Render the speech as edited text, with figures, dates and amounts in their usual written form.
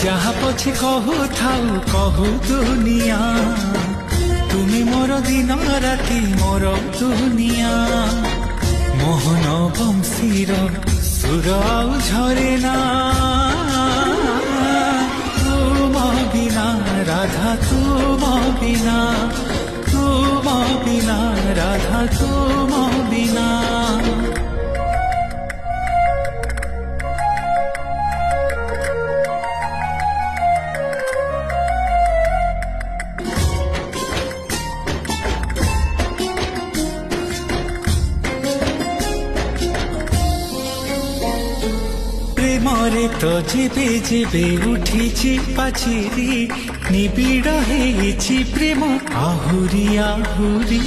যাহা পছে কহু থাউ কহু দুনিয়া, তুমি মোর দিন রাতি মোর দুনিয়া। মোহন বংশীর সুর আউ ঝরে না, তুম বিনা রাধা তুম বিনা, তুম বিনা রাধা তুম বিনা। প্রেমরে তো যেবে যেবে উঠিছি পাচিরি, নিবিড় হয়েছি প্রেম আহুরি আহুরি।